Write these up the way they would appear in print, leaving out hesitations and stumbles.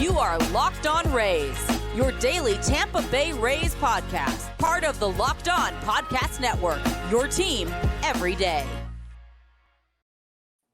You are Locked On Rays, your daily Tampa Bay Rays podcast, part of the Locked On Podcast Network, your team every day.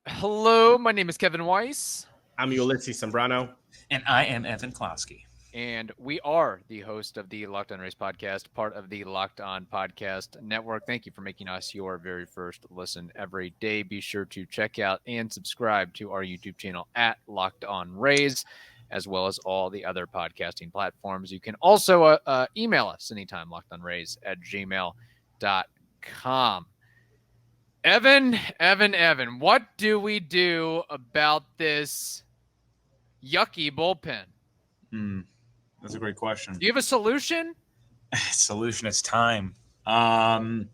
Hello, my name is Kevin Weiss. I'm Ulises Sambrano. And I am Evan Closky. And we are the host of the Locked On Rays podcast, part of the Locked On Podcast Network. Thank you for making us your very first listen every day. Be sure to check out and subscribe to our YouTube channel at Locked On Rays, as well as all the other podcasting platforms. You can also email us anytime, lockedonrays@gmail.com. Evan, what do we do about this yucky bullpen? That's a great question. Do you have a solution? Solution is time. I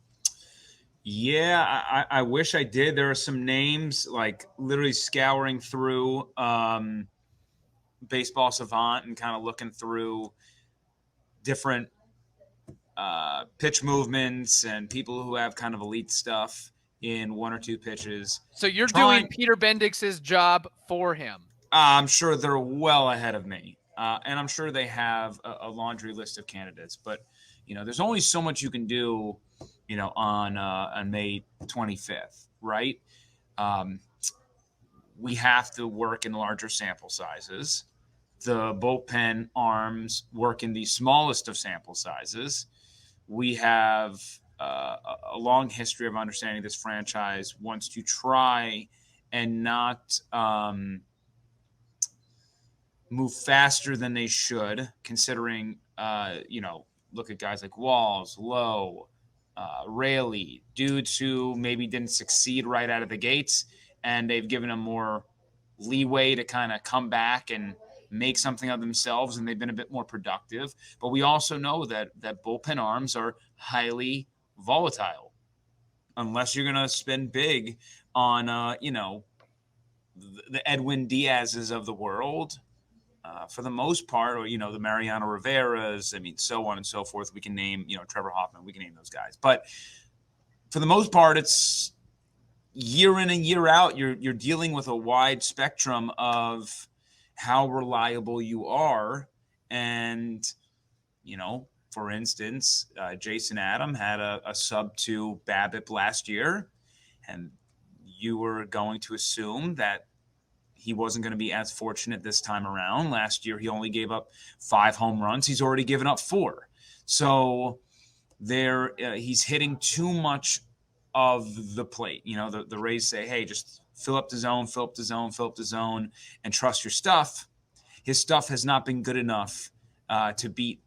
wish I did. There are some names, like literally scouring through Baseball Savant and kind of looking through different pitch movements and people who have kind of elite stuff in one or two pitches. So you're doing Peter Bendix's job for him. I'm sure they're well ahead of me. And I'm sure they have a laundry list of candidates, but there's only so much you can do, on May 25th, right? We have to work in larger sample sizes. The bullpen arms work in the smallest of sample sizes. We have a long history of understanding this franchise wants to try and not move faster than they should, considering, look at guys like Walls, Lowe, Raley, dudes who maybe didn't succeed right out of the gates, and they've given them more leeway to kind of come back and make something of themselves, and they've been a bit more productive. But we also know that bullpen arms are highly volatile, unless you're going to spend big on, the Edwin Diaz's of the world. For the most part, or, the Mariano Rivera's, so on and so forth. We can name, Trevor Hoffman, we can name those guys. But for the most part, it's year in and year out, you're dealing with a wide spectrum of how reliable you are. And, for instance, Jason Adam had a sub-2 BABIP last year, and you were going to assume that he wasn't going to be as fortunate this time around. Last year, he only gave up 5 home runs. He's already given up 4. So he's hitting too much of the plate. The Rays say, hey, just fill up the zone, and trust your stuff. His stuff has not been good enough to beat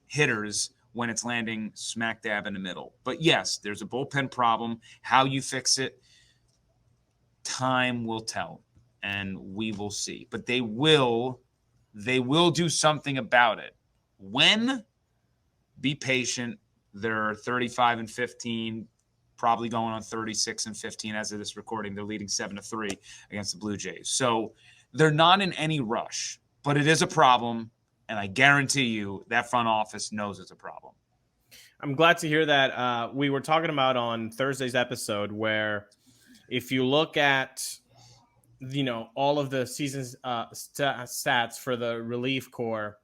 hitters when it's landing smack dab in the middle. But yes, there's a bullpen problem. How you fix it, time will tell. And we will see. But they will do something about it. When? Be patient. They're 35-15, probably going on 36-15 as of this recording. They're leading 7-3 against the Blue Jays. So they're not in any rush, but it is a problem. And I guarantee you that front office knows it's a problem. I'm glad to hear that. We were talking about on Thursday's episode where if you look at all of the season's stats for the relief corps,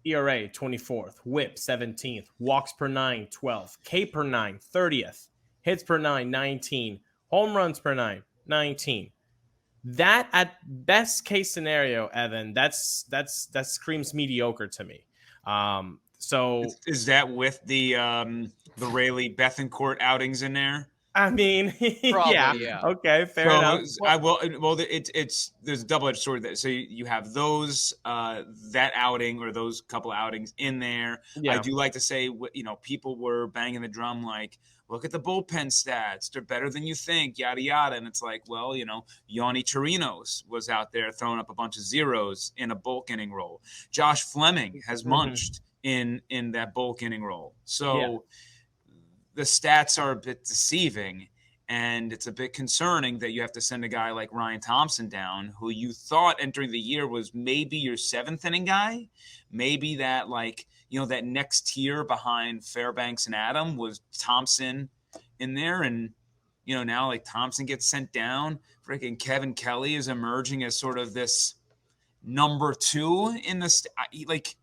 ERA 24th, WHIP 17th, walks per 9 12th, K per 9 30th, hits per 9 19, home runs per 9 19. That at best case scenario, Evan, that screams mediocre to me. So is that with the Raley Bethancourt outings in there? Probably, yeah. Okay, fair enough. I will. Well, there's a double-edged sword there. So you have those that outing or those couple outings in there. Yeah. I do like to say, people were banging the drum like, look at the bullpen stats. They're better than you think, yada, yada. And it's like, well, Yoni Chirinos was out there throwing up a bunch of zeros in a bulk inning role. Josh Fleming has munched in that bulk inning role. So. Yeah. The stats are a bit deceiving, and it's a bit concerning that you have to send a guy like Ryan Thompson down, who you thought entering the year was maybe your 7th inning guy. Maybe that that next tier behind Fairbanks and Adam was Thompson in there. And, now Thompson gets sent down. Freaking Kevin Kelly is emerging as sort of this number 2 in the like.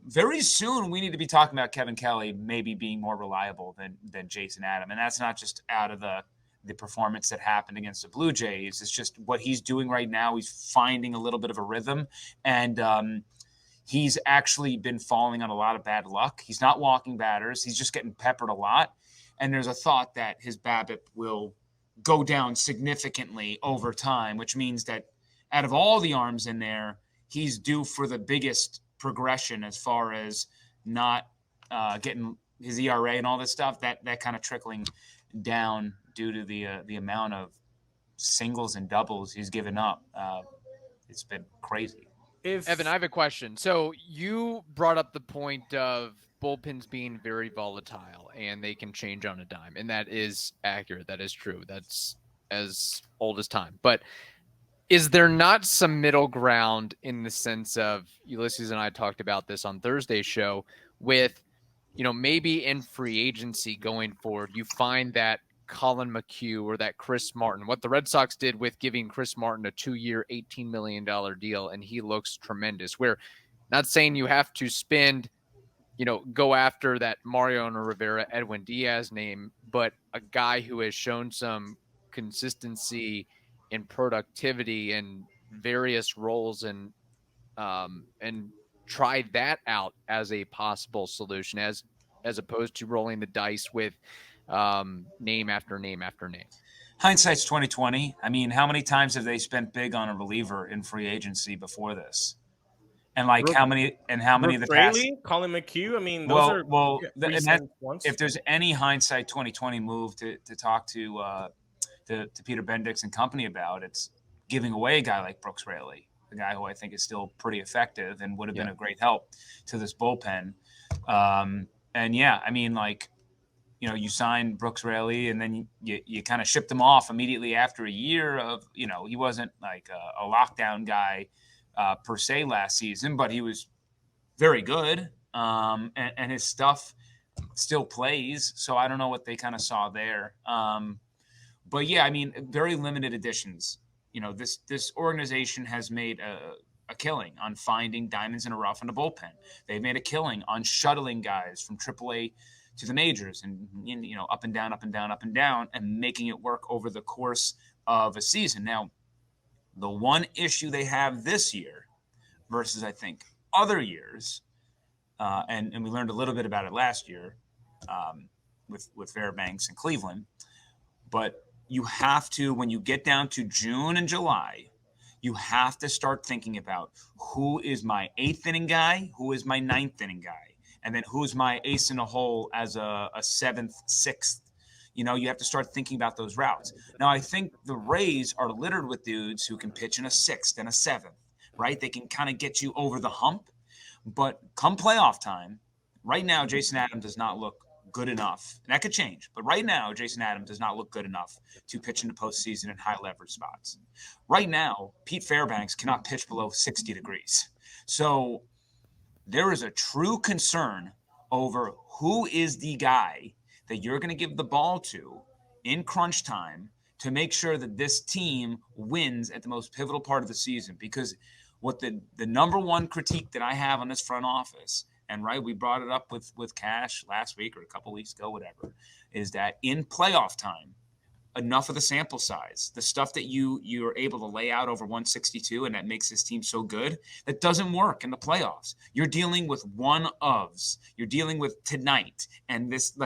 Very soon, we need to be talking about Kevin Kelly maybe being more reliable than Jason Adam, and that's not just out of the performance that happened against the Blue Jays. It's just what he's doing right now. He's finding a little bit of a rhythm, and he's actually been falling on a lot of bad luck. He's not walking batters. He's just getting peppered a lot, and there's a thought that his BABIP will go down significantly over time, which means that out of all the arms in there, he's due for the biggest progression as far as not getting his ERA and all this stuff, that kind of trickling down due to the amount of singles and doubles he's given up. It's been crazy. Evan, I have a question. So you brought up the point of bullpens being very volatile and they can change on a dime, and that is accurate. That is true. That's as old as time. But is there not some middle ground in the sense of, Ulises and I talked about this on Thursday's show, with, maybe in free agency going forward, you find that Colin McHugh or that Chris Martin, what the Red Sox did with giving Chris Martin a 2-year, $18 million deal, and he looks tremendous. We're not saying you have to spend, go after that Mariano Rivera, Edwin Diaz name, but a guy who has shown some consistency in productivity and various roles and tried that out as a possible solution as opposed to rolling the dice with name after name after name. Hindsight's 2020. I mean, how many times have they spent big on a reliever in free agency before this? And how many of the past? Colin McHugh. I mean, those if there's any hindsight 2020 move to talk to Peter Bendix and company about, it's giving away a guy like Brooks Raley, a guy who I think is still pretty effective and would have been a great help to this bullpen. You signed Brooks Raley and then you kind of shipped him off immediately after a year of, he wasn't like a lockdown guy per se last season, but he was very good. And his stuff still plays. So I don't know what they kind of saw there. But yeah, I mean, very limited additions. This organization has made a killing on finding diamonds in a rough in the bullpen. They've made a killing on shuttling guys from AAA to the majors and, up and down, up and down, up and down, and making it work over the course of a season. Now, the one issue they have this year versus, I think, other years, and we learned a little bit about it last year with Fairbanks and Cleveland, but you have to, when you get down to June and July, you have to start thinking about who is my 8th inning guy, who is my 9th inning guy, and then who's my ace in a hole as a 7th, 6th. You have to start thinking about those routes. Now, I think the Rays are littered with dudes who can pitch in a 6th and a 7th, right? They can kind of get you over the hump. But come playoff time, right now, Jason Adam does not look good enough. And that could change. But right now, Jason Adam does not look good enough to pitch in the postseason in high leverage spots. Right now, Pete Fairbanks cannot pitch below 60 degrees. So there is a true concern over who is the guy that you're going to give the ball to in crunch time to make sure that this team wins at the most pivotal part of the season. Because what the number one critique that I have on this front office, and we brought it up with Cash last week or a couple weeks ago, whatever, is that in playoff time, enough of the sample size, the stuff that you're able to lay out over 162 and that makes this team so good, that doesn't work in the playoffs. You're dealing with one-ofs. You're dealing with tonight. And this,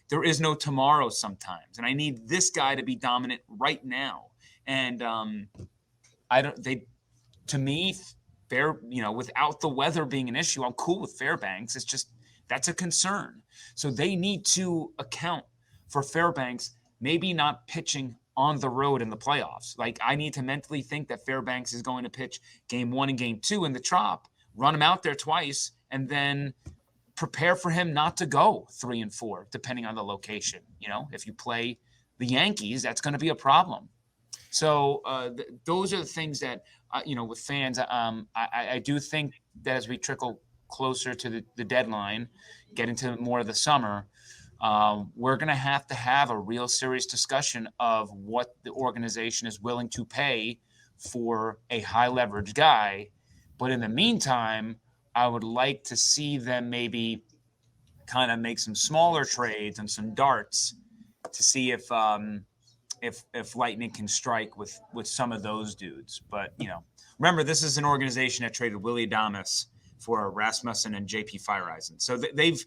there is no tomorrow sometimes. And I need this guy to be dominant right now. And to me, without the weather being an issue, I'm cool with Fairbanks. It's just, that's a concern. So they need to account for Fairbanks maybe not pitching on the road in the playoffs. I need to mentally think that Fairbanks is going to pitch game 1 and game 2 in the Trop, run him out there twice, and then prepare for him not to go 3 and 4, depending on the location. If you play the Yankees, that's going to be a problem. So those are the things that, with fans, I do think that as we trickle closer to the deadline, get into more of the summer, we're going to have a real serious discussion of what the organization is willing to pay for a high leverage guy. But in the meantime, I would like to see them maybe kind of make some smaller trades and some darts to see if Lightning can strike with some of those dudes. But, remember, this is an organization that traded Willie Adames for Rasmussen and JP Feyereisen. So they've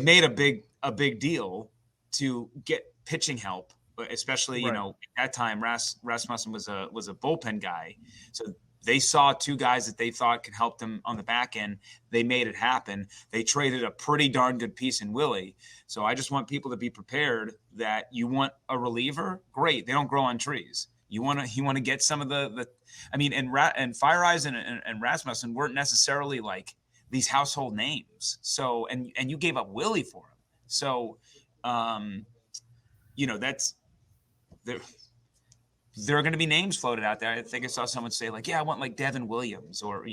made a big deal to get pitching help, especially, Right. At that time, Rasmussen was a bullpen guy. So they saw two guys that they thought could help them on the back end. They made it happen. They traded a pretty darn good piece in Willie. So I just want people to be prepared that you want a reliever. Great. They don't grow on trees. You want to get some of and Feyereisen and Rasmussen weren't necessarily like these household names. So, and you gave up Willie for him. So, that's there are going to be names floated out there. I think I saw someone say like, yeah, I want like Devin Williams or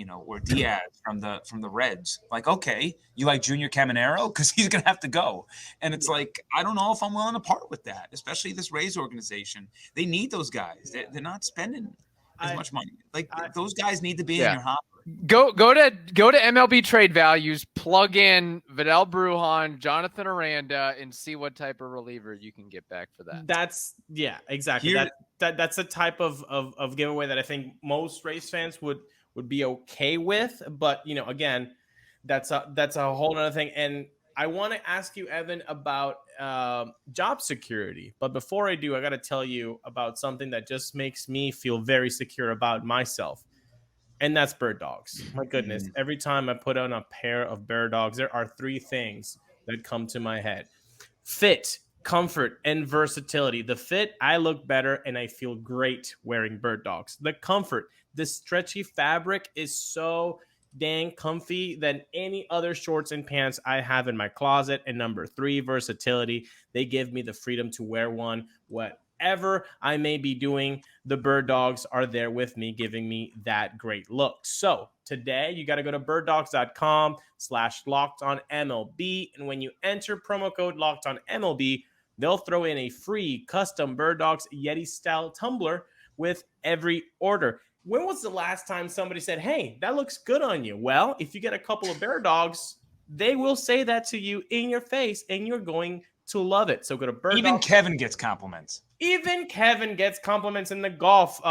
Diaz from the Reds. Like, okay, you like Junior Caminero? Because he's going to have to go. And it's like, I don't know if I'm willing to part with that, especially this Rays organization. They need those guys. They're not spending as much money. Like those guys need to be in your hopper. Go to MLB trade values, plug in Vidal Brujan, Jonathan Aranda, and see what type of reliever you can get back for that. That's exactly. That's a type of giveaway that I think most Rays fans would be okay with. But again, that's a whole other thing. And I want to ask you, Evan, about job security. But before I do, I got to tell you about something that just makes me feel very secure about myself. And that's bird dogs. My goodness. Every time I put on a pair of bird dogs, there are three things that come to my head. Fit, comfort, and versatility. The fit, I look better and I feel great wearing bird dogs. The comfort, the stretchy fabric is so dang comfy than any other shorts and pants I have in my closet. And number three, versatility. They give me the freedom to wear one whatever I may be doing. The bird dogs are there with me, giving me that great look. So today you got to go to birddogs.com/lockedonMLB. And when you enter promo code LockedOnMLB, they'll throw in a free custom Bird Dogs Yeti style tumbler with every order. When was the last time somebody said, hey, that looks good on you? Well, if you get a couple of Bird Dogs, they will say that to you in your face and you're going to love it. So go to Bird Even Dogs. Kevin gets compliments. Even Kevin gets compliments in the golf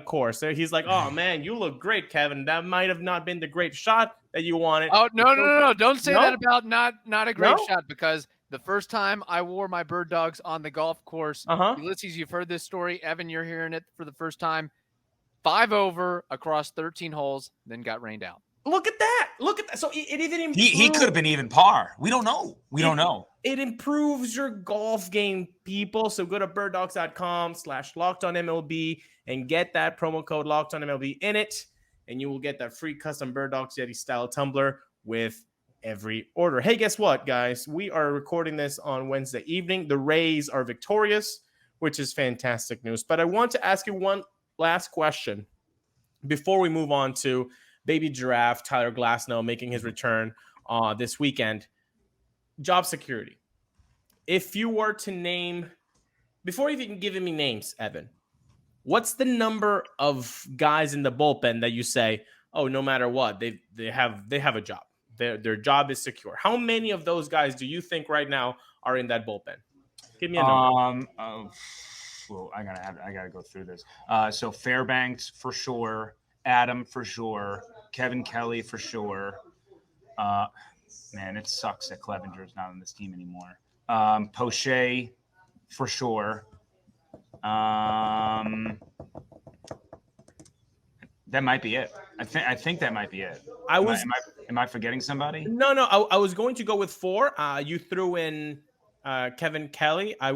course. He's like, oh, man, you look great, Kevin. That might have not been the great shot that you wanted. Oh, no. Don't say that about not a great No? shot, because the first time I wore my bird dogs on the golf course, Ulises, you've heard this story. Evan, you're hearing it for the first time. 5 over across 13 holes, then got rained out. Look at that. So it even improved. He could have been even par. We don't know. Don't know. It improves your golf game, people. So go to birddogs.com/lockedonMLB and get that promo code LockedOnMLB in it. And you will get that free custom Bird Dogs Yeti style tumbler with every order. Hey, guess what, guys? We are recording this on Wednesday evening. The Rays are victorious, which is fantastic news. But I want to ask you one last question before we move on to Baby Giraffe, Tyler Glasnow making his return this weekend. Job security. If you were to name, before you've even given me names, Evan, what's the number of guys in the bullpen that you say, oh, no matter what, they have a job. Their job is secure. How many of those guys do you think right now are in that bullpen? Give me a number. Well, I gotta go through this. So Fairbanks for sure, Adam for sure, Kevin Kelly for sure. Man, it sucks that Clevenger's not on this team anymore. Poche for sure. That might be it. I think that might be it. Am I forgetting somebody? No. I was going to go with 4. You threw in Kevin Kelly. I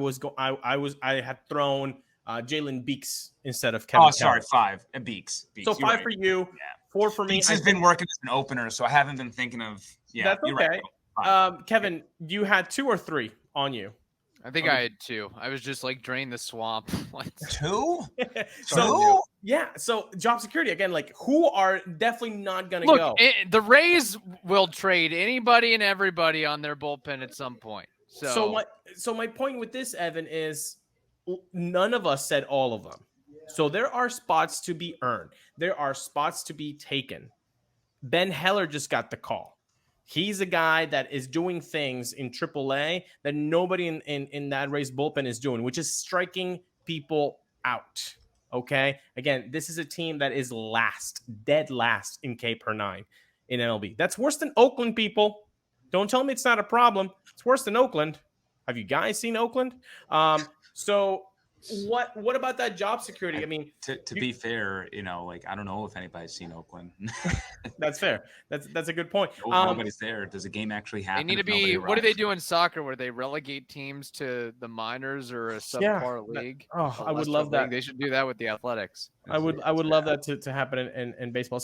had thrown Jalen Beeks instead of Kevin. Oh, sorry, Kelly. 5. Beeks. So 5 right. For you, yeah. 4 for me. Beeks has been working as an opener, so I haven't been thinking of. Yeah, that's okay. Right. Kevin, you had 2 or 3 on you. I think I had 2. I was just like drain the swamp. 2? So yeah. So job security again. Like who are definitely not going to go? The Rays will trade anybody and everybody on their bullpen at some point. So my point with this, Evan, is none of us said all of them. So there are spots to be earned. There are spots to be taken. Ben Heller just got the call. He's a guy that is doing things in AAA that nobody in that Rays bullpen is doing, which is striking people out. Okay. Again, this is a team that is dead last in K per 9 in MLB. That's worse than Oakland, people. Don't tell me it's not a problem. It's worse than Oakland. Have you guys seen Oakland? So what about that job security? I mean, to be fair, like I don't know if anybody's seen Oakland. That's fair. That's a good point. Nobody's there. Does a game actually happen? They need to be. What do they do in soccer where they relegate teams to the minors or a subpar league? I would love that. They should do that with the Athletics. I would love that to happen in baseball.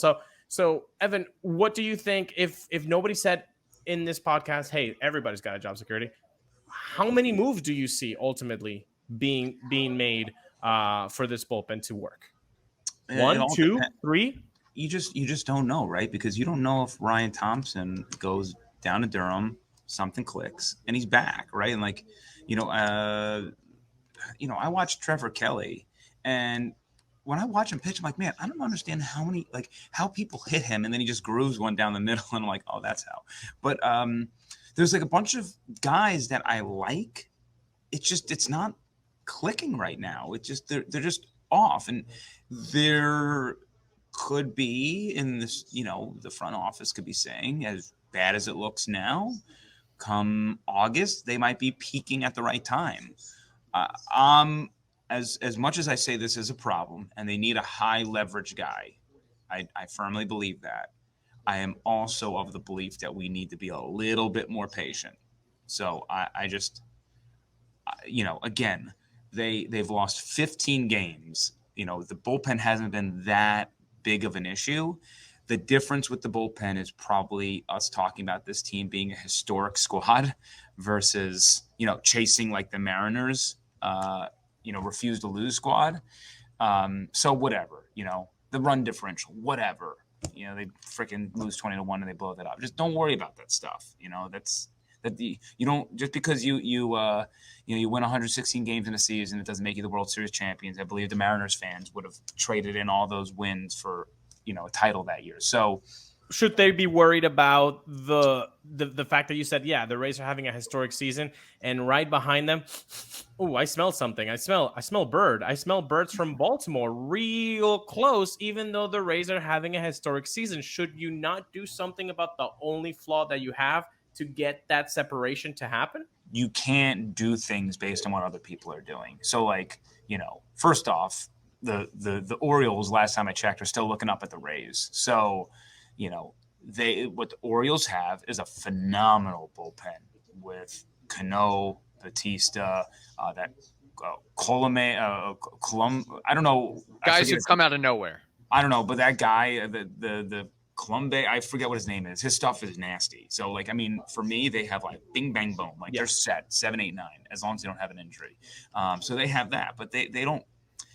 So Evan, what do you think if nobody said in this podcast, hey, everybody's got a job security? How many moves do you see ultimately being made for this bullpen to work? 1, 2, 3? You just don't know, right? Because you don't know if Ryan Thompson goes down to Durham, something clicks, and he's back, right? And I watched Trevor Kelly, and when I watch him pitch, I'm like, man, I don't understand how people hit him, and then he just grooves one down the middle, and I'm like, oh, that's how. But there's like a bunch of guys that I like. It's not clicking right now. It's just they're just off, and they're could be in this, the front office could be saying, as bad as it looks now, come August, they might be peaking at the right time. As much as I say this is a problem and they need a high leverage guy, I firmly believe that. I am also of the belief that we need to be a little bit more patient. So I just, again, they've lost 15 games. The bullpen hasn't been that big of an issue. The difference with the bullpen is probably us talking about this team being a historic squad versus, chasing like the Mariners, refuse to lose squad. So whatever, the run differential, whatever, they freaking lose 20-1 and they blow that up. Just don't worry about that stuff. You don't, just because you win 116 games in a season, it doesn't make you the World Series champions. I believe the Mariners fans would have traded in all those wins for, a title that year. So should they be worried about the fact that you said, yeah, the Rays are having a historic season, and right behind them, oh, I smell something. I smell bird. I smell birds from Baltimore real close, even though the Rays are having a historic season. Should you not do something about the only flaw that you have to get that separation to happen? You can't do things based on what other people are doing. So first off, the Orioles, last time I checked, are still looking up at the Rays. So, what the Orioles have is a phenomenal bullpen with Cano, Batista, that Colum. I don't know. Guys who come out of nowhere. I don't know, but that guy, the Columbe, I forget what his name is. His stuff is nasty. So, for me, they have bing, bang, boom. They're set 7, 8, 9, as long as they don't have an injury. So they have that, but they don't,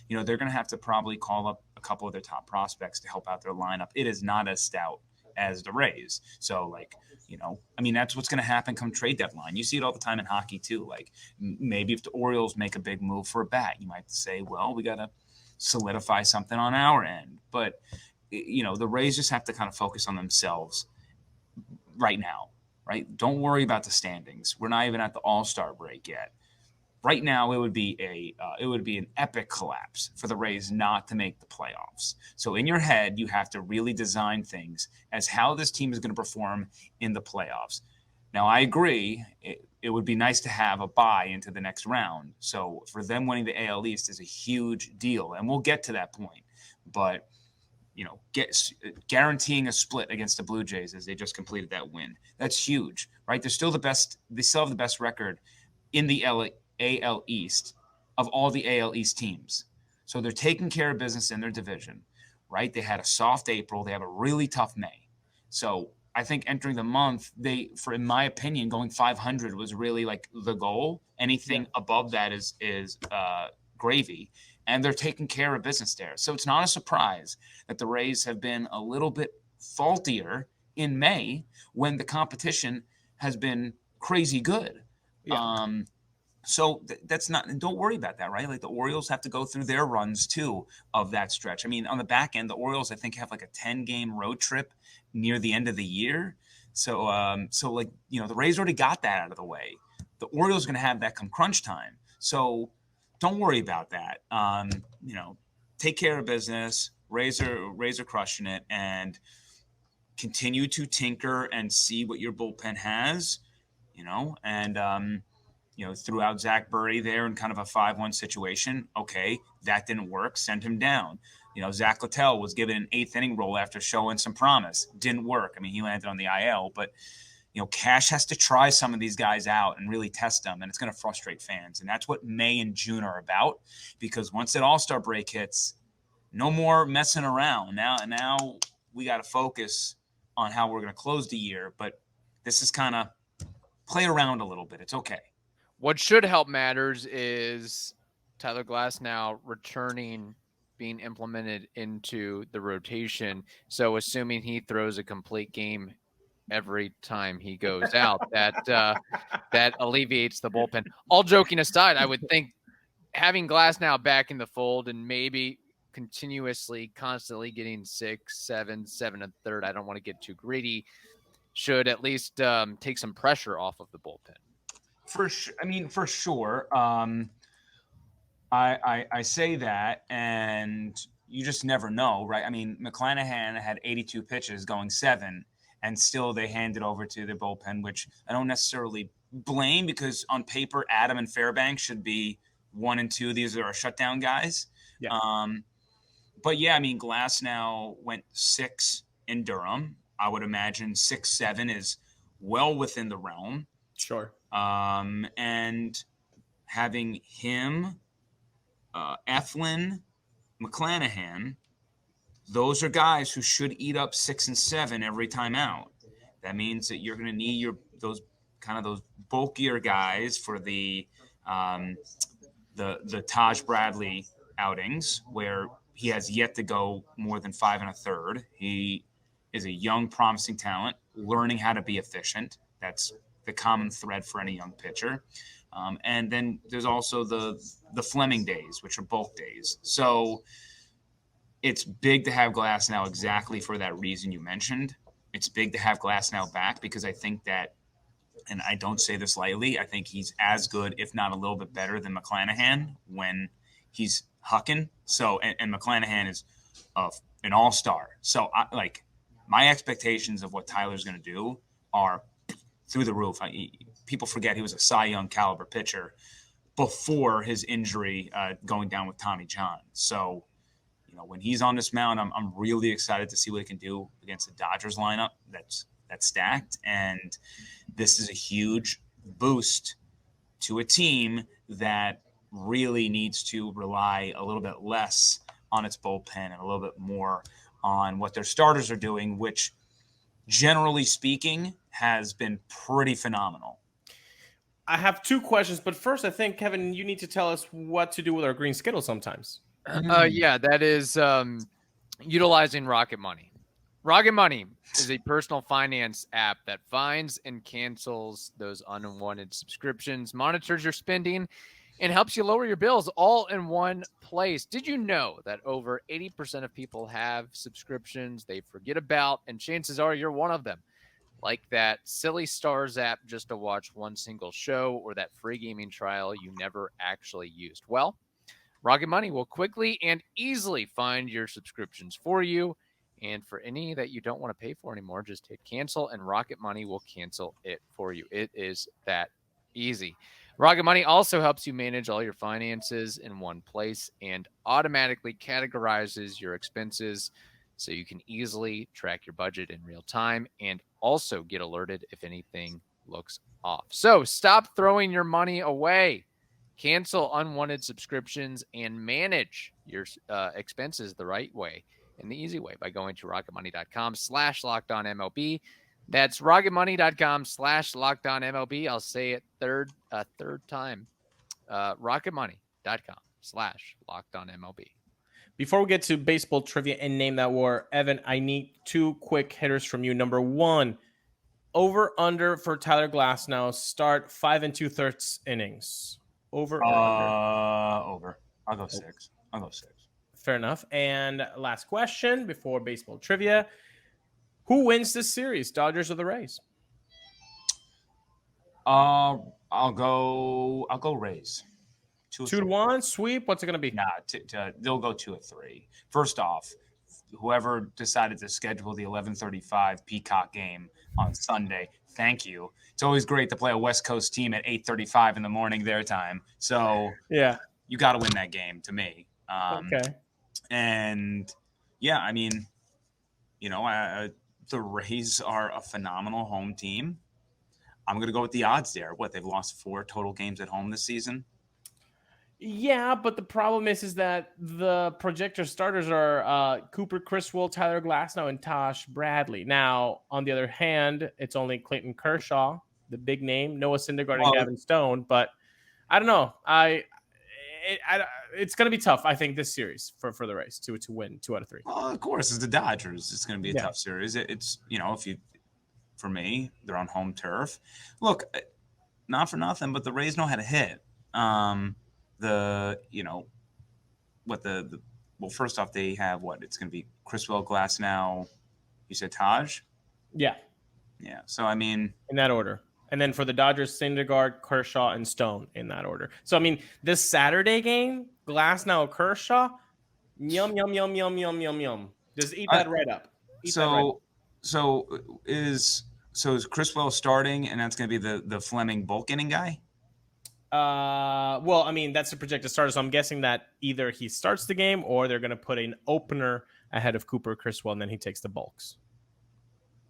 they're going to have to probably call up a couple of their top prospects to help out their lineup. It is not as stout as the Rays. So, that's what's going to happen come trade deadline. You see it all the time in hockey too. Maybe if the Orioles make a big move for a bat, you might say, well, we got to solidify something on our end. But the Rays just have to kind of focus on themselves right now, right? Don't worry about the standings. We're not even at the All-Star break yet. Right now, it would be an epic collapse for the Rays not to make the playoffs. So in your head, you have to really design things as how this team is going to perform in the playoffs. Now, I agree. It would be nice to have a bye into the next round. So for them winning the AL East is a huge deal, and we'll get to that point. But guaranteeing a split against the Blue Jays as they just completed that win. That's huge, right? They're still the best. They still have the best record in the AL East of all the AL East teams. So they're taking care of business in their division, right? They had a soft April. They have a really tough May. So I think entering the month, in my opinion, going 500 was really the goal. Anything above that is gravy. And they're taking care of business there. So it's not a surprise that the Rays have been a little bit faultier in May when the competition has been crazy good. Yeah. So that's not, don't worry about that, right? Like the Orioles have to go through their runs too of that stretch. I mean, on the back end, the Orioles, I think, have like a 10-game road trip near the end of the year. So, like, the Rays already got that out of the way. The Orioles are going to have that come crunch time. So don't worry about that. Take care of business. Rays are crushing it, and continue to tinker and see what your bullpen has, and throughout Zach Burry there in kind of a 5-1 situation. Okay, that didn't work. Send him down. Zach Littell was given an 8th inning role after showing some promise. Didn't work. I mean, he landed on the IL, but Cash has to try some of these guys out and really test them, and it's going to frustrate fans. And that's what May and June are about, because once that All-Star break hits, no more messing around. Now we got to focus on how we're going to close the year, but this is kind of play around a little bit. It's okay. What should help matters is Tyler Glasnow returning, being implemented into the rotation. So assuming he throws a complete game every time he goes out, that alleviates the bullpen. All joking aside, I would think having Glasnow back in the fold and maybe constantly getting 6, 7, 7 1/3. I don't want to get too greedy. Should at least take some pressure off of the bullpen. For sure. I say that, and you just never know, right? I mean, McClanahan had 82 pitches going 7, and still they handed over to the bullpen, which I don't necessarily blame, because on paper, Adam and Fairbanks should be 1 and 2. These are our shutdown guys. Yeah. But yeah, I mean, Glasnow went 6 in Durham. I would imagine 6, 7 is well within the realm. Sure. And having him, Eflin, McClanahan, those are guys who should eat up 6 and 7 every time out. That means that you're going to need those bulkier guys for the Taj Bradley outings, where he has yet to go more than 5 1/3. He is a young, promising talent, learning how to be efficient. That's the common thread for any young pitcher. And then there's also the Fleming days, which are bulk days. So it's big to have Glasnow exactly for that reason you mentioned. It's big to have Glasnow back, because I think that, and I don't say this lightly, I think he's as good, if not a little bit better, than McClanahan when he's hucking. So, and McClanahan is an all-star. So my expectations of what Tyler's going to do are through the roof. People forget he was a Cy Young caliber pitcher before his injury going down with Tommy John. So, when he's on this mound, I'm really excited to see what he can do against the Dodgers lineup that's stacked. And this is a huge boost to a team that really needs to rely a little bit less on its bullpen and a little bit more on what their starters are doing, which, generally speaking, has been pretty phenomenal. I have 2 questions, but first, I think, Kevin, you need to tell us what to do with our green Skittle sometimes. Yeah, that is utilizing RocketMoney. RocketMoney is a personal finance app that finds and cancels those unwanted subscriptions, monitors your spending, and helps you lower your bills all in one place. Did you know that over 80% of people have subscriptions they forget about, and chances are you're one of them? Like that silly Stars app just to watch one single show, or that free gaming trial you never actually used. Well, RocketMoney will quickly and easily find your subscriptions for you. And for any that you don't want to pay for anymore, just hit cancel and RocketMoney will cancel it for you. It is that easy. RocketMoney also helps you manage all your finances in one place and automatically categorizes your expenses so you can easily track your budget in real time and also get alerted if anything looks off. So stop throwing your money away. Cancel unwanted subscriptions and manage your expenses the right way and the easy way by going to rocketmoney.com/lockedonmlb. That's rocketmoney.com/lockedonmlb. I'll say it third time. rocketmoney.com/lockedonmlb. Before we get to baseball trivia and name that war, Evan, I need 2 quick hitters from you. Number 1, over under for Tyler Glasnow, start 5 2/3 innings. Over or under? Over. I'll go 6. Fair enough. And last question before baseball trivia. Who wins this series, Dodgers or the Rays? I'll go Rays. 2-1 sweep. What's it going to be? Nah, they'll go 2 or 3. First off, whoever decided to schedule the 11:35 Peacock game on Sunday, thank you. It's always great to play a West Coast team at 8:35 in the morning their time. So yeah, you got to win that game to me. Okay. And yeah, I mean, the Rays are a phenomenal home team. I'm going to go with the odds there. They've lost 4 total games at home this season? Yeah, but the problem is that the projector starters are Cooper Criswell, Tyler Glasnow, and Tosh Bradley. Now, on the other hand, it's only Clayton Kershaw, the big name, Noah Syndergaard, and Gavin Stone. But I don't know. It's going to be tough, I think, this series for the Rays to win 2 out of 3. Well, of course, it's the Dodgers. It's going to be a tough series. It's for me, they're on home turf. Look, not for nothing, but the Rays know how to hit. First off, they have it's going to be Criswell, Glasnow. You said Taj? Yeah. So, I mean, in that order. And then for the Dodgers, Syndergaard, Kershaw, and Stone in that order. So, I mean, this Saturday game, Glasnow, Kershaw, yum, yum, yum, yum, yum, yum, yum. Just eat that right up. So is Criswell starting, and that's going to be the Fleming bulk inning guy? Well, I mean, that's the projected starter, so I'm guessing that either he starts the game or they're going to put an opener ahead of Cooper Criswell, and then he takes the bulks.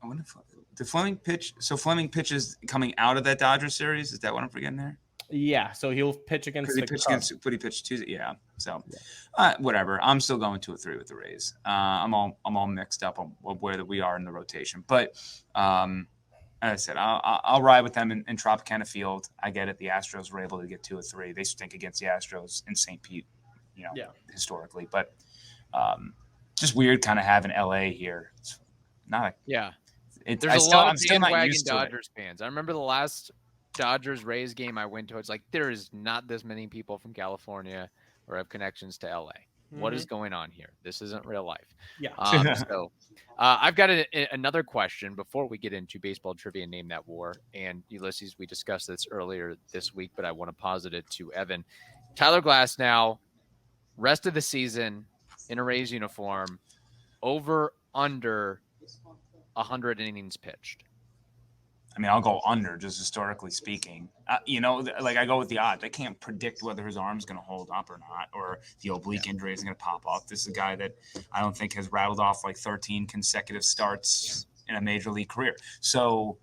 I wonder if the Fleming pitch. So Fleming pitches coming out of that Dodgers series. Is that what I'm forgetting there? Yeah. So he'll pitch against the Cubs. He pitched Tuesday. Yeah. So, whatever. I'm still going 2 or 3 with the Rays. I'm all mixed up on where we are in the rotation, but as I said, I'll ride with them in Tropicana Field. I get it. The Astros were able to get 2 or 3. They stink against the Astros in St. Pete, historically. But just weird kind of having LA here. It's not There's a lot of bandwagon Dodgers fans. I remember the last Dodgers-Rays game I went to. It's like there is not this many people from California or have connections to LA. Mm-hmm. What is going on here? This isn't real life. Yeah. So I've got another question before we get into baseball trivia and Name That War. And Ulises, we discussed this earlier this week, but I want to posit it to Evan. Tyler Glasnow, rest of the season in a Rays uniform, over, under 100 innings pitched. I mean, I'll go under, just historically speaking. I go with the odds. I can't predict whether his arm's going to hold up or not, or the oblique injury is going to pop up. This is a guy that I don't think has rattled off 13 consecutive starts in a major league career. So,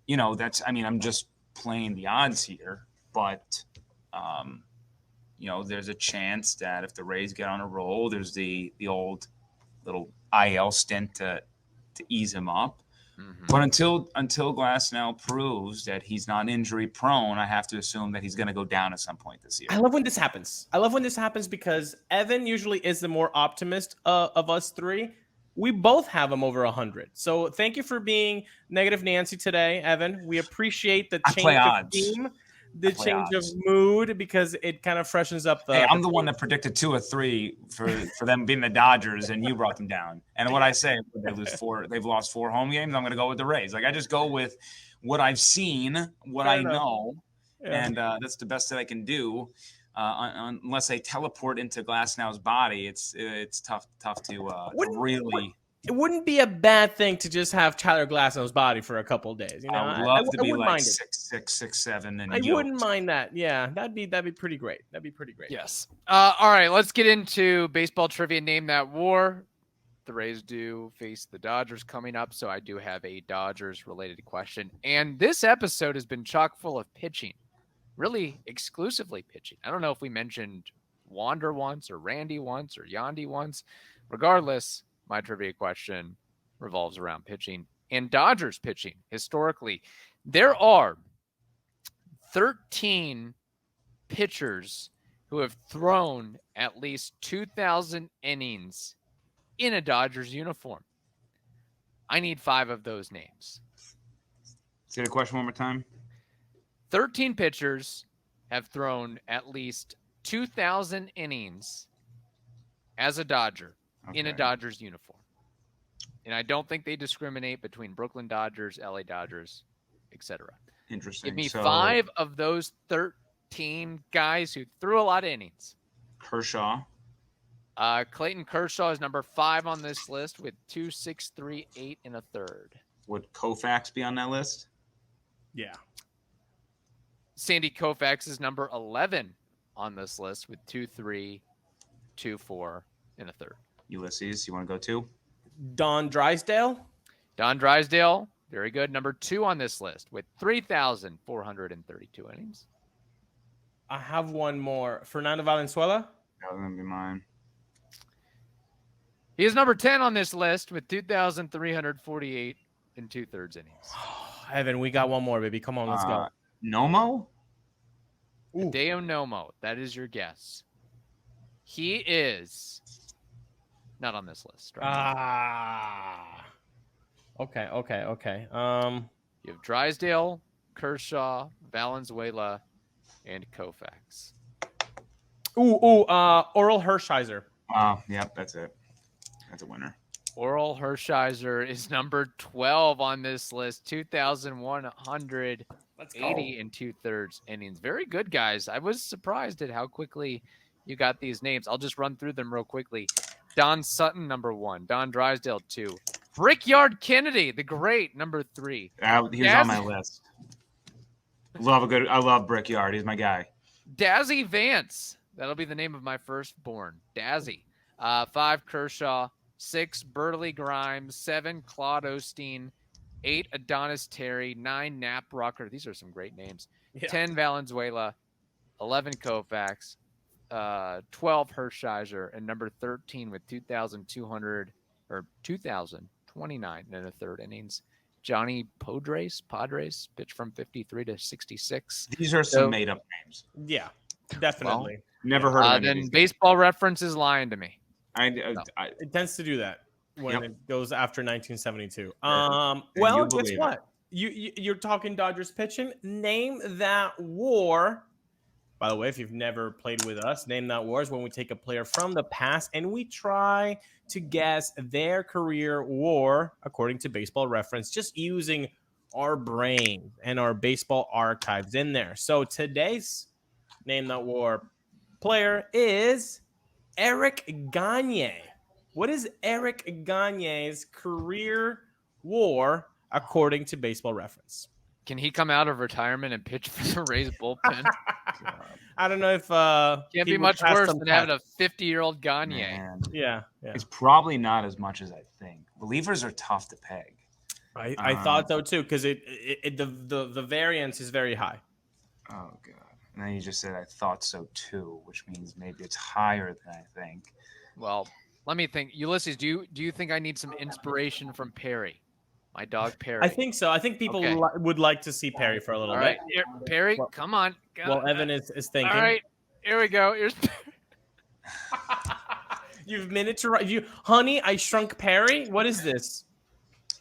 I'm just playing the odds here. But, there's a chance that if the Rays get on a roll, there's the old little IL stint to ease him up. Mm-hmm. But until Glasnow proves that he's not injury prone, I have to assume that he's going to go down at some point this year. I love when this happens because Evan usually is the more optimist of us 3. We both have him over 100. So thank you for being negative Nancy today, Evan. We appreciate the change of theme, the change of mood, because it kind of freshens up the. Hey, I'm the one that predicted 2 or 3 for them being the Dodgers, and you brought them down. And what I say, they've lost 4 home games. I'm going to go with the Rays. I just go with what I've seen, what Fair I enough. Know, and that's the best that I can do. Unless I teleport into Glasnow's body, it's tough to really. It wouldn't be a bad thing to just have Tyler Glasnow's body for a couple of days. I would love to be 6'6", 6'7", and I wouldn't mind that. Yeah, that'd be pretty great. Yes. All right, let's get into baseball trivia. Name That War. The Rays do face the Dodgers coming up, so I do have a Dodgers-related question. And this episode has been chock full of pitching, really exclusively pitching. I don't know if we mentioned Wander once or Randy once or Yandy once. Regardless, my trivia question revolves around pitching and Dodgers pitching. Historically, there are 13 pitchers who have thrown at least 2,000 innings in a Dodgers uniform. I need 5 of those names. Say the question one more time. 13 pitchers have thrown at least 2,000 innings as a Dodger in a Dodgers uniform. And I don't think they discriminate between Brooklyn Dodgers, LA Dodgers, etc. Interesting. Give me 5 of those 13 guys who threw a lot of innings. Kershaw. Clayton Kershaw is number 5 on this list with 2.638 and a third. Would Koufax be on that list? Yeah. Sandy Koufax is number 11 on this list with 2.324 and a third. Ulises, you want to go too? Don Drysdale. Don Drysdale, very good. Number 2 on this list with 3,432 innings. I have one more. Fernando Valenzuela. That was going to be mine. He is number 10 on this list with 2,348 and 2/3 innings. Evan, we got one more, baby. Come on, let's go. Nomo? Hideo Nomo, that is your guess. He is not on this list. Right? Okay. You have Drysdale, Kershaw, Valenzuela, and Koufax. Oral Hershiser. Oh, yep, that's it. That's a winner. Oral Hershiser is number 12 on this list, 2,180 and 2/3 innings. Very good, guys. I was surprised at how quickly you got these names. I'll just run through them real quickly. Don Sutton, number 1. Don Drysdale, 2. Brickyard Kennedy, the great, number 3. He was on my list. I love Brickyard. He's my guy. Dazzy Vance. That'll be the name of my firstborn. Dazzy. 5, Kershaw. 6, Burley Grimes. 7, Claude Osteen. 8, Adonis Terry. 9, Knapp Rucker. These are some great names. Yeah. 10, Valenzuela. 11, Koufax. 12, Hershiser. And number 13 with 2,029 and a third innings. Johnny Padres pitched from 53 to 66. These are some made-up names. Yeah, definitely. Never heard of any of Then these Baseball Reference is lying to me. It tends to do that when it goes after 1972. Well, guess what? You're talking Dodgers pitching. Name that war. By the way, if you've never played with us, Name That War is when we take a player from the past and we try to guess their career war according to Baseball Reference, just using our brain and our baseball archives in there. So today's Name That War player is Eric Gagne. What is Eric Gagne's career war according to Baseball Reference? Can he come out of retirement and pitch for the Rays bullpen? I don't know if can't be much worse than having a 50-year-old Gagne. Man. Yeah. It's probably not as much as I think. Relievers are tough to peg. I thought so too, because the variance is very high. Oh god. And then you just said I thought so too, which means maybe it's higher than I think. Well, let me think. Ulises, do you think I need some inspiration from Perry? My dog Perry. I think so. I think people would like to see Perry for a little bit. All right, Perry, come on. Well, Evan is thinking. All right, here we go. Here's You've miniaturized. Honey, I Shrunk Perry? What is this?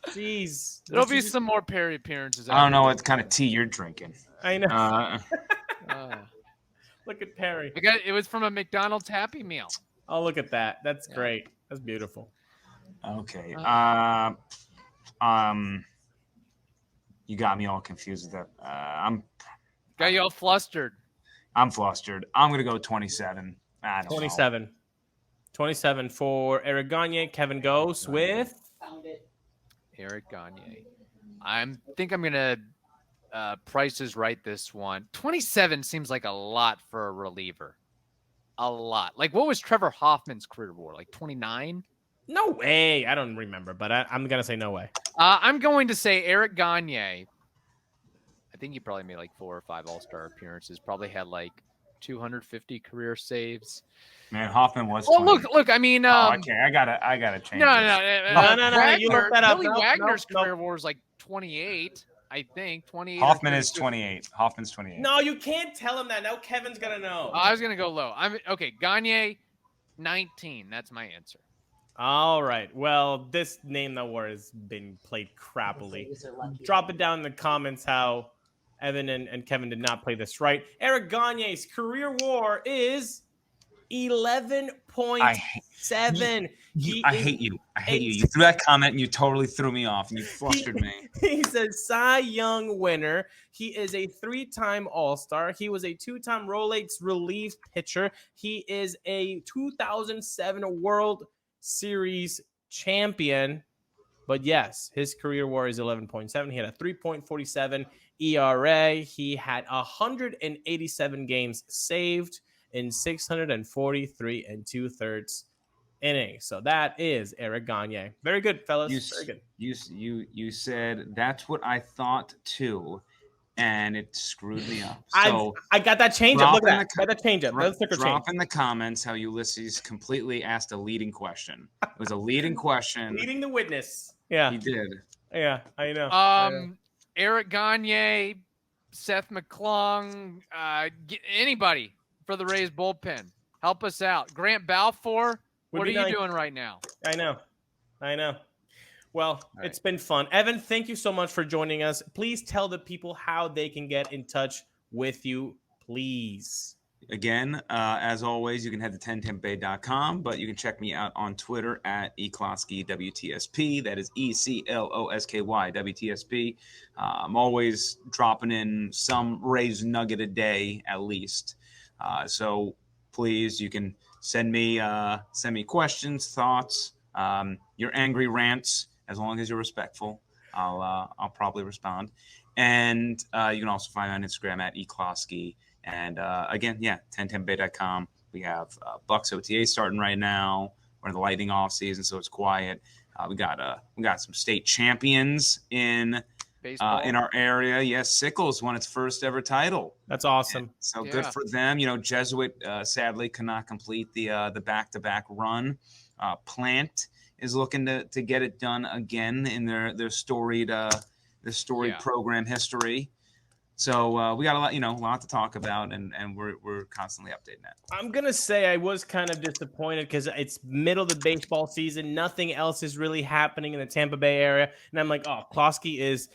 Jeez. There'll be some more Perry appearances. I don't know what kind of tea you're drinking. I know. Look at Perry. It was from a McDonald's Happy Meal. Oh, look at that. That's great. That's beautiful. Okay. You got me all confused with that. Got you all flustered. I'm flustered. I'm gonna go 27. 27. 27 for Eric Gagne. Kevin goes with Eric Gagne. I think I'm gonna Price is Right this one. 27 seems like a lot for a reliever. A lot. Like, what was Trevor Hoffman's career war? Like 29? No way. I don't remember, but I'm gonna say no way. I'm going to say Eric Gagne. I think he probably made like 4 or 5 All-Star appearances. Probably had like 250 career saves. Man, Hoffman was. Well, look. I mean, okay, I gotta change. No. You looked that up. Billy Wagner's career war is like 28. I think 28. Hoffman is 28. Hoffman's 28. No, you can't tell him that. Now Kevin's gonna know. I was gonna go low. Okay. Gagne, 19. That's my answer. All right. Well, this Name That War has been played crappily. Drop it down in the comments how Evan and Kevin did not play this right. Eric Gagne's career WAR is 11.7. I hate you. You threw that comment and you totally threw me off and you flustered me. He's a Cy Young winner. He is a 3-time All-Star. He was a 2-time Rolex relief pitcher. He is a 2007 World Series champion. But yes, his career WAR is 11.7. He had a 3.47 ERA. He had 187 games saved in 643 2/3 innings. So that is Eric Gagne. Very good, fellas. Very good. You said that's what I thought too, and it screwed me up. So I got that change up. Look at that. Got that change up. Drop in the comments how Ulises completely asked a leading question. It was a leading question. Leading the witness. Yeah. He did. Yeah, I know. Eric Gagne, Seth McClung, anybody for the Rays bullpen. Help us out. Grant Balfour, what are you doing right now? I know. Well, It's been fun. Evan, thank you so much for joining us. Please tell the people how they can get in touch with you, please. Again, as always, you can head to 10tampabay.com, but you can check me out on Twitter at Closky WTSP. That is ECLOSKY WTSP. I'm always dropping in some Rays nugget a day at least. So please, you can send me questions, thoughts, your angry rants, as long as you're respectful. I'll probably respond. And you can also find me on Instagram at Closky. And again, 10tampabay.com. We have Bucks OTA starting right now. We're in the lightning off season, so it's quiet. We got some state champions in our area. Yes, Sickles won its first ever title. That's awesome. And so good for them. Jesuit sadly cannot complete the back-to-back run. Plant is looking to get it done again in their storied program history. So we got a lot to talk about, and we're constantly updating that. I'm gonna say I was kind of disappointed because it's middle of the baseball season. Nothing else is really happening in the Tampa Bay area, and I'm like, Closky is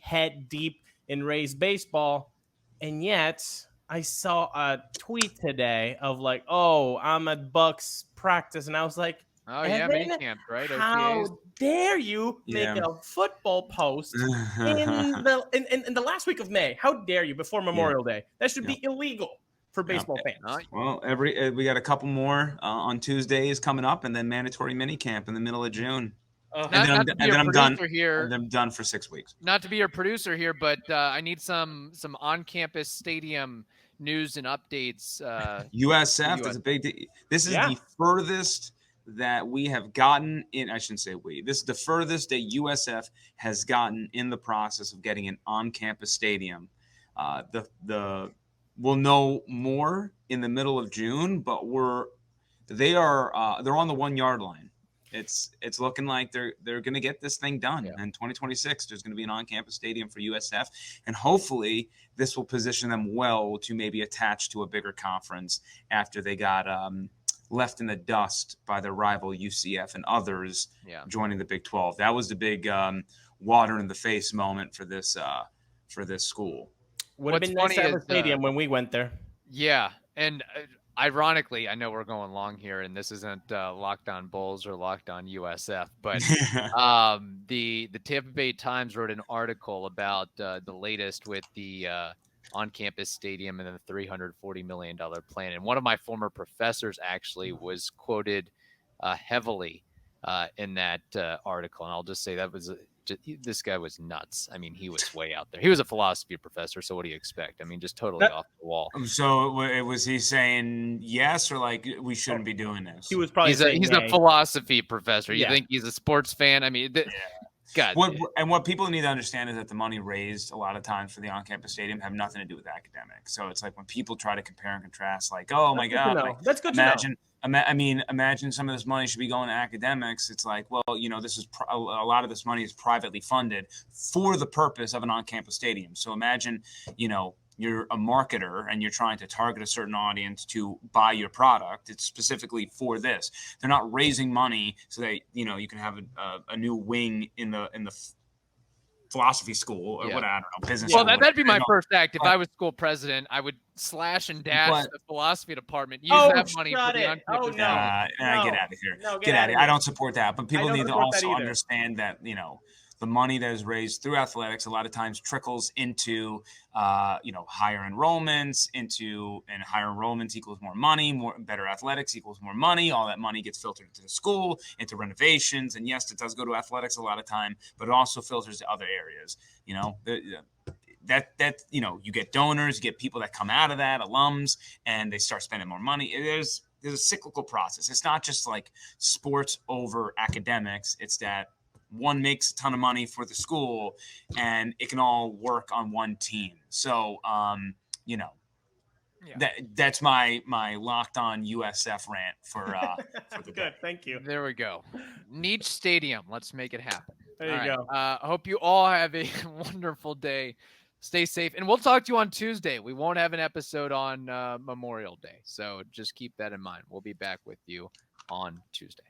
head deep in Rays baseball, and yet I saw a tweet today of like, I'm at Bucks practice, and I was like, mini camp, right? How dare you make a football post in the last week of May? How dare you before Memorial Day? That should be illegal for baseball fans. Well, we got a couple more on Tuesdays coming up, and then mandatory mini camp in the middle of June. And then I'm done. And I'm done for 6 weeks. Not to be your producer here, but I need some on-campus stadium news and updates. USF is a big deal. This is the furthest that we have gotten in. I shouldn't say we. This is the furthest that USF has gotten in the process of getting an on-campus stadium. We'll know more in the middle of June, but they're on the 1 yard line. It's looking like they're going to get this thing done. Yeah. In 2026, there's going to be an on-campus stadium for USF, and hopefully this will position them well to maybe attach to a bigger conference after they got left in the dust by their rival UCF and others joining the Big 12. That was the big water in the face moment for this school. Would have been nice to have a stadium when we went there. Yeah, and ironically, I know we're going long here, and this isn't Locked On Bulls or Locked On USF, but the Tampa Bay Times wrote an article about the latest with the on-campus stadium and the $340 million plan. And one of my former professors actually was quoted heavily in that article. And I'll just say that was this guy was nuts. I mean, he was way out there. He was a philosophy professor, so what do you expect? I mean, just totally off the wall. So was he saying yes or like we shouldn't be doing this? He was probably he's a philosophy professor. You think he's a sports fan? I mean, God. What people need to understand is that the money raised a lot of times for the on-campus stadium have nothing to do with academics. So it's like when people try to compare and contrast, like, oh my God, that's good to know. Imagine some of this money should be going to academics. It's like, well, this is a lot of this money is privately funded for the purpose of an on-campus stadium. So imagine, you're a marketer and you're trying to target a certain audience to buy your product. It's specifically for this. They're not raising money so that you can have a new wing in the philosophy school or what, I don't know, business Well, school. that'd be my first act. If I was school president, I would slash and dash the philosophy department. Use that money for the I get out of here. Get out of here. I don't support that. But people need to also understand that, the money that is raised through athletics a lot of times trickles into, higher enrollments, and higher enrollments equals more money, better athletics equals more money. All that money gets filtered into the school, into renovations. And yes, it does go to athletics a lot of time, but it also filters to other areas. You get donors, you get people that come out of that, alums, and they start spending more money. There's a cyclical process. It's not just like sports over academics. It's that one makes a ton of money for the school and it can all work on one team. So, that's my locked on USF rant for the good. Thank you. There we go. Neach Stadium. Let's make it happen. There you go. I hope you all have a wonderful day. Stay safe. And we'll talk to you on Tuesday. We won't have an episode on Memorial Day. So just keep that in mind. We'll be back with you on Tuesday.